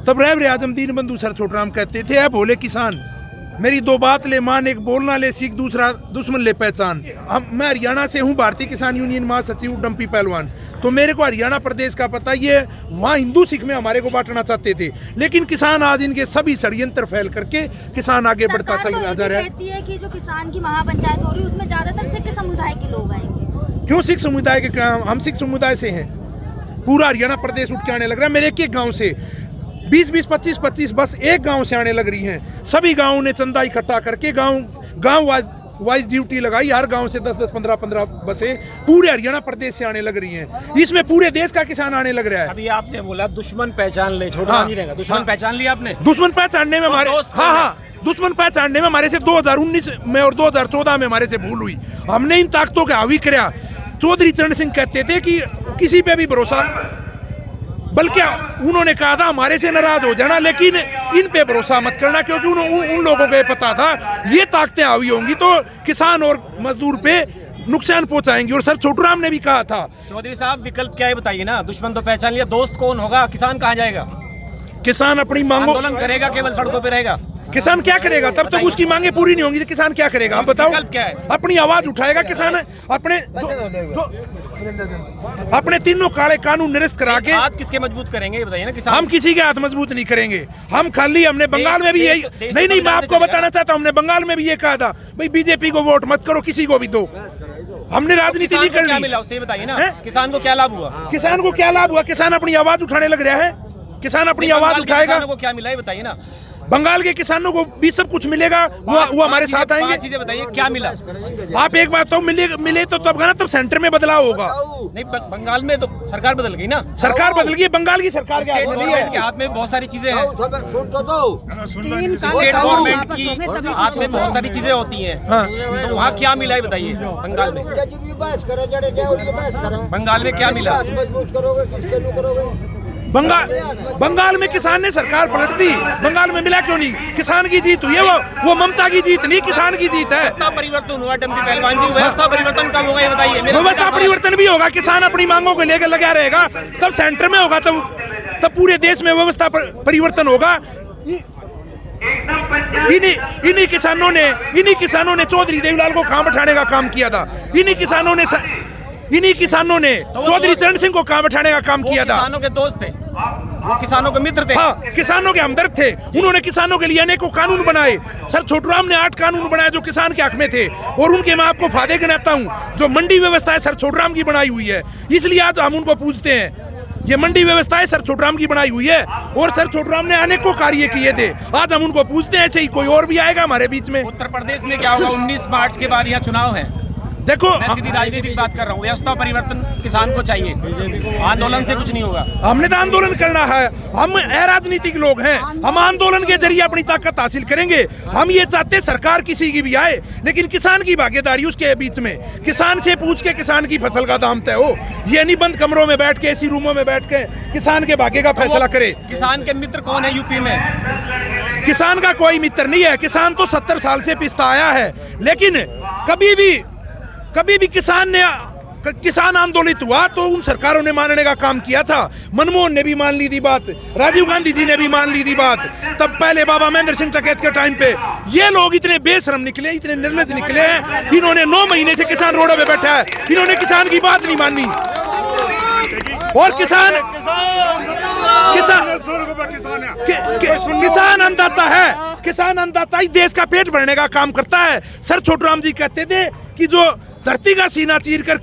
तब रहबर आजम दीनबंधु सर छोटराम कहते थे, बोले किसान मेरी दो बात ले मान, एक बोलना ले सीख, दूसरा दुश्मन ले पहचान। मैं हरियाणा से हूँ, भारतीय किसान यूनियन महासचिव डम्पी पहलवान। तो मेरे को हरियाणा प्रदेश का पता, ये वहाँ हिंदू सिख में हमारे को बांटना चाहते थे, लेकिन किसान आज इनके सभी षड्यंत्र फैल करके किसान आगे बढ़ता चला जा रहा है। कहती है कि जो किसान की महापंचायत हो रही है उसमें ज्यादातर सिख समुदाय के लोग आएंगे। क्यों सिख समुदाय के? हम सिख समुदाय से हैं। पूरा हरियाणा प्रदेश उठ के आने लग रहा है। मेरे एक गाँव से 20-20, 25-25 बस एक गांव से आने लग रही हैं। सभी गांवों ने चंदा इकट्ठा करके गांव वाइज ड्यूटी लगाई। हर गांव से 10-10, 15-15 बसें पूरे हरियाणा प्रदेश से आने लग रही हैं। इसमें पूरे देश का किसान आने लग रहा है। अभी आपने बोला दुश्मन पहचान ले, छोटा नहीं रहेगा। दुश्मन पहचान लिया आपने? दुश्मन पहचानने में हमारे दुश्मन पहचानने में हमारे से 2019 में और 2014 में हमारे से भूल हुई। हमने इन ताकतों का हावी किया। चौधरी चरण सिंह कहते थे कि किसी पे भी भरोसा, बल्कि उन्होंने कहा था हमारे से नाराज हो जाना, लेकिन इन पे भरोसा मत करना, क्योंकि उन लोगों को पता था ये ताकतें हावी होंगी तो किसान और मजदूर पे नुकसान पहुंचाएंगी। और सर छोटूराम ने भी कहा था। चौधरी साहब विकल्प क्या है बताइए ना? दुश्मन तो पहचान लिया, दोस्त कौन होगा? किसान कहाँ जाएगा? किसान अपनी मांगों आंदोलन करेगा, केवल सड़कों पे रहेगा? किसान क्या करेगा? तब तक उसकी मांगे पूरी नहीं होंगी तो किसान क्या करेगा? आप बताओ। क्या है? अपनी आवाज उठाएगा किसान, अपने तीनों काले कानून निरस्त करा के। हाथ किसके मजबूत करेंगे ये बताइए ना? किसान हम किसी के हाथ मजबूत नहीं करेंगे। हम खाली हमने बंगाल में भी यही नहीं मैं आपको बताना चाहता हूँ, हमने बंगाल में भी ये कहा था भाई बीजेपी को वोट मत करो, किसी को भी दो। हमने राजनीति नहीं करनी। क्या मिला उससे बताइए ना? किसान को क्या लाभ हुआ? किसान को क्या लाभ हुआ? किसान अपनी आवाज उठाने लग रहा है। किसान अपनी आवाज उठाएगा। किसानों को क्या मिला ये बताइए ना? बंगाल के किसानों को भी सब कुछ मिलेगा, वो हमारे साथ आएंगे। चीजें बताइए क्या मिला? आप एक बात तो मिले तो तब ना, तब सेंटर में बदलाव होगा। नहीं, बंगाल में तो सरकार बदल गई ना। सरकार बदल गई, बंगाल की सरकार स्टेट गवर्नमेंट के हाथ में बहुत सारी चीजें हैं। स्टेट गवर्नमेंट की हाथ में बहुत सारी चीजें होती हैं। तो वहाँ क्या मिला है बताइए? बंगाल में क्या मिला? बंगाल में किसान ने सरकार पलट दी। बंगाल में मिला क्यों नहीं? किसान की जीत हुई है। वो ममता की जीत नहीं, किसान की जीत है। व्यवस्था परिवर्तन हुआ डम्पी पहलवान जी। व्यवस्था परिवर्तन कब होगा ये बताइए? व्यवस्था परिवर्तन भी होगा, किसान अपनी मांगों को लेकर लगा रहेगा, तब सेंटर में होगा, तब पूरे देश में व्यवस्था परिवर्तन होगा। इन्हीं किसानों ने चौधरी देवीलाल को काम उठाने का काम किया था। इन्हीं किसानों ने चौधरी चरण सिंह को काम उठाने का काम किया था। किसानों के दोस्त थे, वो किसानों के मित्र थे। हाँ, किसानों के हमदर्द थे। उन्होंने किसानों के लिए अनेकों कानून बनाए। सर छोटूराम ने 8 कानून बनाए जो किसान के हक में थे, और उनके मैं आपको फायदे गिनाता हूँ। जो मंडी व्यवस्था है सर छोटूराम की बनाई हुई है, इसलिए आज हम उनको पूछते हैं। ये मंडी व्यवस्था है सर छोटूराम की बनाई हुई है, और सर छोटूराम ने अनेकों कार्य किए थे। आज हम उनको पूछते हैं। ऐसे ही कोई और भी आएगा हमारे बीच में। उत्तर प्रदेश में क्या होगा? 19 मार्च के बाद यहाँ चुनाव है। देखो, मैं सीधी राजनीतिक बात कर रहा हूँ। व्यवस्था परिवर्तन किसान को चाहिए, आंदोलन से कुछ नहीं होगा। हमने तो आंदोलन करना है। हम अराजनीतिक लोग हैं, हम आंदोलन के जरिए अपनी ताकत हासिल करेंगे। हम ये चाहते सरकार किसी की भी आए, लेकिन किसान की भागीदारी उसके बीच में, किसान से पूछ के किसान की फसल का दाम तय हो। ये नहीं बंद कमरों में बैठ के, ऐसी रूमों में बैठ के किसान के भाग्य का फैसला करे। किसान के मित्र कौन है यूपी में? किसान का कोई मित्र नहीं है। किसान तो 70 साल से पिसता आया है, लेकिन कभी भी किसान आंदोलित हुआ तो उन सरकारों ने मानने का काम किया था। मनमोहन ने भी मान ली थी बात, राजीव गांधी जी ने भी मान ली थी बात। तब पहले बाबा महेंद्र सिंह टिकैत के टाइम पे ये लोग इतने बेशरम निकले, इतने निर्लज निकले हैं। इन्होंने 9 महीने से किसान रोडों पे बैठा है, इन्होंने किसान की बात नहीं मानी। और किसान अन्नदाता है। किसान अन्नदाता ही देश का पेट भरने का काम करता है। सर छोटूराम जी कहते थे कि जो धरती का सीना चीर कर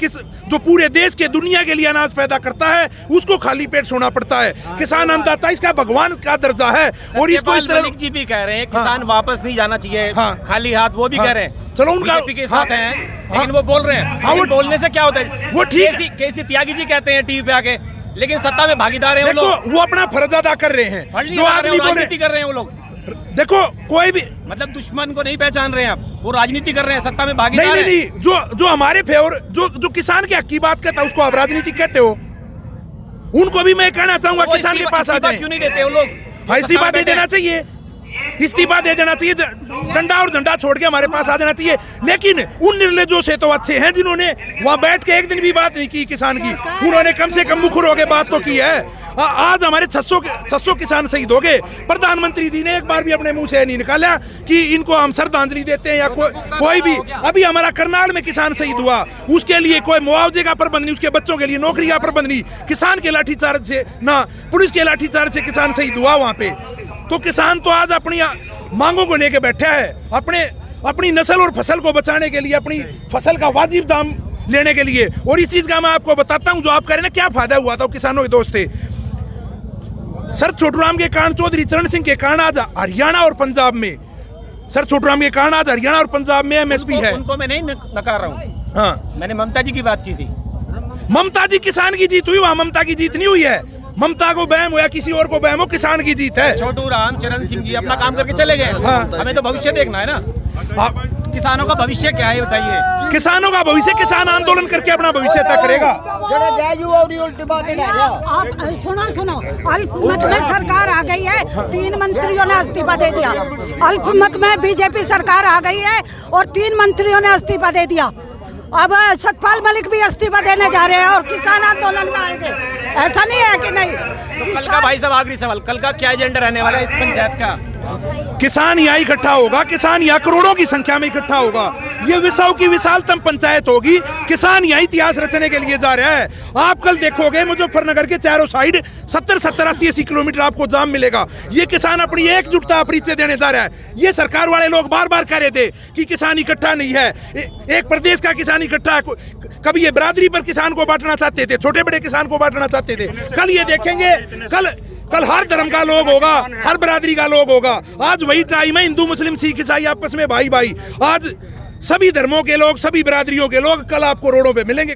जो पूरे देश के दुनिया के लिए अनाज पैदा करता है, उसको खाली पेट सोना पड़ता है। किसान अन्नदाता इसका भगवान का दर्जा है। और इसको इस तरह जी भी कह रहे हैं किसान वापस नहीं जाना चाहिए खाली हाथ, वो भी कह रहे हैं। चलो उनका के साथ हैं, लेकिन वो बोल रहे हैं। वो बोलने से क्या होता है? वो ठीक केसी त्यागी जी कहते हैं टीवी पे आके, लेकिन सत्ता में भागीदार हैं वो अपना फर्ज अदा कर रहे हैं। जो आदमी राजनीति कर रहे हैं वो लोग। देखो, कोई भी मतलब दुश्मन को नहीं पहचान रहे हैं आप, वो राजनीति कर रहे हैं, सत्ता में भागीदार हैं। नहीं, जो हमारे फेवर, जो किसान के हक की बात करता है उसको आप राजनीति कहते हो। उनको भी मैं कहना चाहूंगा किसान के पास आ जाए। क्यों नहीं देते वो लोग? इस्तीफा दे देना चाहिए, इस्तीफा दे देना चाहिए, डंडा और झंडा छोड़ के हमारे पास आ जाना चाहिए। लेकिन उन निर्लजों से तो अच्छे हैं जिन्होंने वहां बैठ के एक दिन भी बात नहीं की किसान की। उन्होंने कम से कम मुखर होकर बात तो की है। आज हमारे 600 किसान शहीद हो गए। प्रधानमंत्री जी ने एक बार भी अपने मुंह से नहीं निकाला कि इनको हम श्रद्धांजलि देते हैं या कोई भी। अभी हमारा करनाल में किसान शहीद हुआ, उसके लिए कोई मुआवजे का प्रबंध नहीं, उसके बच्चों के लिए नौकरी का प्रबंध नहीं, किसान के लाठीचार्ज से ना पुलिस के लाठीचार्ज से किसान शहीद हुआ वहां पे। तो किसान तो आज अपनी मांगों को लेके बैठा है, अपनी नस्ल और फसल को बचाने के लिए, अपनी फसल का वाजिब दाम लेने के लिए। और इस चीज का मैं आपको बताता हूं, जो आप कह रहे हैं ना क्या फायदा हुआ था किसानों के दोस्त थे। सर छोटूराम के कारण, चौधरी चरण सिंह के कारण आज हरियाणा और पंजाब में, सर छोटूराम के कारण आज हरियाणा और पंजाब में एमएसपी है। उनको मैं नहीं नकार रहा हूँ, हाँ मैंने ममता जी की बात की थी। ममता जी किसान की जीत हुई, वहां ममता की जीत नहीं हुई है। ममता को बहम हो या किसी और को बहम हो, किसान की जीत है। छोटूराम चरण सिंह जी अपना काम करके चले गए, हाँ। हमें तो भविष्य देखना है ना। किसानों का भविष्य क्या है बताइए। किसानों का भविष्य, किसान आंदोलन करके अपना भविष्य तय करेगा। आप सुनो अल्पमत में सरकार आ गई है, 3 मंत्रियों ने इस्तीफा दे दिया। अल्पमत में बीजेपी सरकार आ गई है और 3 मंत्रियों ने इस्तीफा दे दिया। अब सतपाल मलिक भी इस्तीफा देने जा रहे हैं और किसान आंदोलन में आएंगे। ऐसा नहीं है कि नहीं। तो कल का भाई साहब आखिरी सवाल, कल का क्या एजेंडा रहने वाला है इस पंचायत का? किसान यहाँ इकट्ठा होगा, किसान यहाँ करोड़ों की संख्या में इकट्ठा होगा। ये विश्व की विशालतम पंचायत होगी। किसान यहाँ इतिहास रचने के लिए जा रहा है। आप कल देखोगे मुजफ्फरनगर के चारों साइड 70-70, 80-80 किलोमीटर आपको जाम मिलेगा। ये किसान अपनी एकजुटता परिचय देने जा रहा है। ये सरकार वाले लोग बार बार कह रहे थे कि किसान इकट्ठा नहीं है, एक प्रदेश का किसान इकट्ठा है। कभी ये बिरादरी पर किसान को बांटना चाहते थे, छोटे बड़े किसान को बांटना चाहते थे। कल ये देखेंगे, कल हर धर्म का लोग होगा, हर बिरादरी का लोग होगा। आज वही टाइम है, हिंदू मुस्लिम सिख ईसाई आपस में भाई भाई। आज सभी धर्मों के लोग, सभी बिरादरियों के लोग कल आपको रोडों पे मिलेंगे।